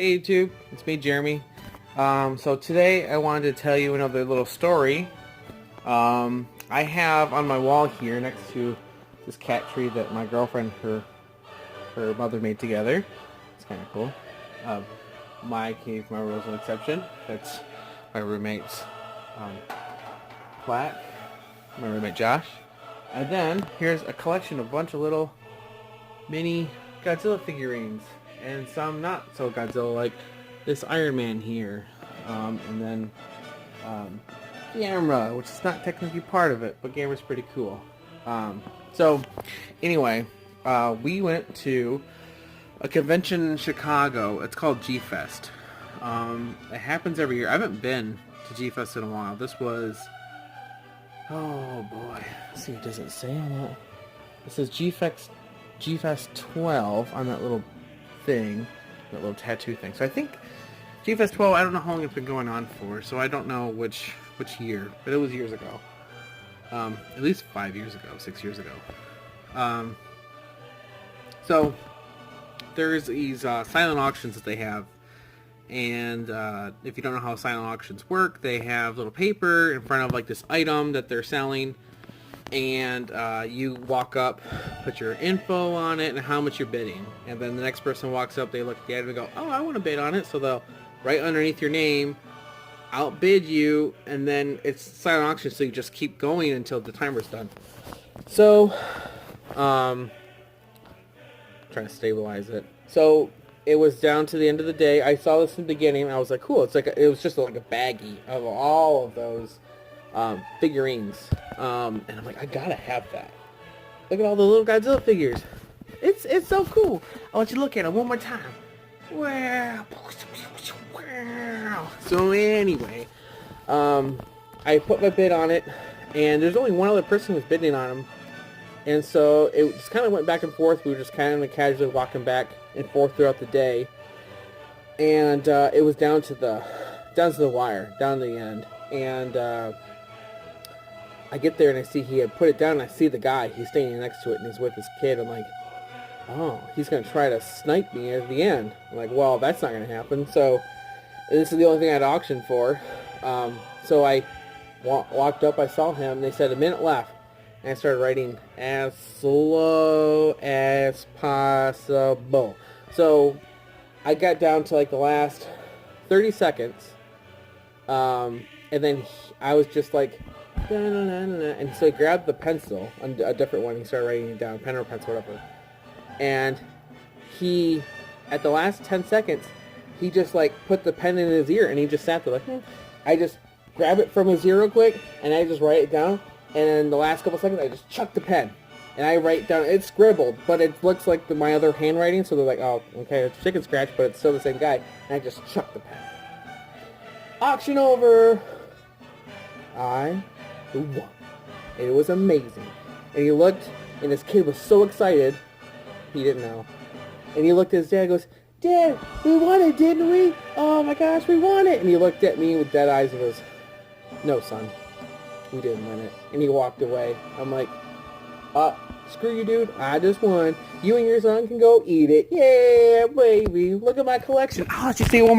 Hey YouTube, it's me Jeremy. So today I wanted to tell you another little story. I have on my wall here next to this cat tree that my girlfriend, her mother made together. It's kind of cool. My cave, my rules an exception. That's my roommate's flat. My roommate Josh. And then here's a collection of a bunch of little mini Godzilla figurines. And some not so Godzilla, like this Iron Man here. And then Gamera, which is not technically part of it, but Gamera's pretty cool. So anyway, we went to a convention in Chicago. It's called G-Fest. It happens every year. I haven't been to G-Fest in a while. This was... Oh boy. Let's see, does it say on that? It says G-Fest 12 on that little thing, that little tattoo thing. So I think G-Fest 12, I don't know how long it's been going on for, so I don't know which year, but it was years ago. At least 5 years ago, 6 years ago. So there's these silent auctions that they have, and if you don't know how silent auctions work, they have little paper in front of like this item that they're selling, and you walk up, put your info on it and how much you're bidding, and then the next person walks up, they look at the item and go, oh, I want to bid on it, so they'll right underneath your name outbid you, and then it's silent auction, so you just keep going until the timer's done. So trying to stabilize it. So it was down to the end of the day. I saw this in the beginning and I was like, cool. It's like it was just like a baggie of all of those figurines, and I'm like, I gotta have that. Look at all the little Godzilla figures. It's so cool. I want you to look at it one more time. Wow. So anyway, I put my bid on it, and there's only one other person who was bidding on them, and so it just kind of went back and forth. We were just kind of casually walking back and forth throughout the day, and it was down to the wire, down to the end, and I get there and I see he had put it down, and I see the guy, he's standing next to it, and he's with his kid. I'm like, oh, he's going to try to snipe me at the end. I'm like, well, that's not going to happen. So this is the only thing I had auctioned for. So I walked up, I saw him, and they said a minute left. And I started writing as slow as possible. So I got down to like the last 30 seconds. And then I was just like, and so he grabbed the pencil, a different one, he started writing it down, pen or pencil, whatever. And he, at the last 10 seconds, he just like put the pen in his ear, and he just sat there like, I just grab it from his ear real quick, and I just write it down, and in the last couple seconds, I just chuck the pen, and I write down, it's scribbled, but it looks like my other handwriting, so they're like, oh, okay, it's chicken scratch, but it's still the same guy, and I just chuck the pen. Auction over! I won. And it was amazing. And he looked, and his kid was so excited, he didn't know. And he looked at his dad and goes, Dad, we won it, didn't we? Oh my gosh, we won it. And he looked at me with dead eyes and goes, no, son, we didn't win it. And he walked away. I'm like, screw you, dude. I just won. You and your son can go eat it. Yeah, baby. Look at my collection. I'll let you see it one more time.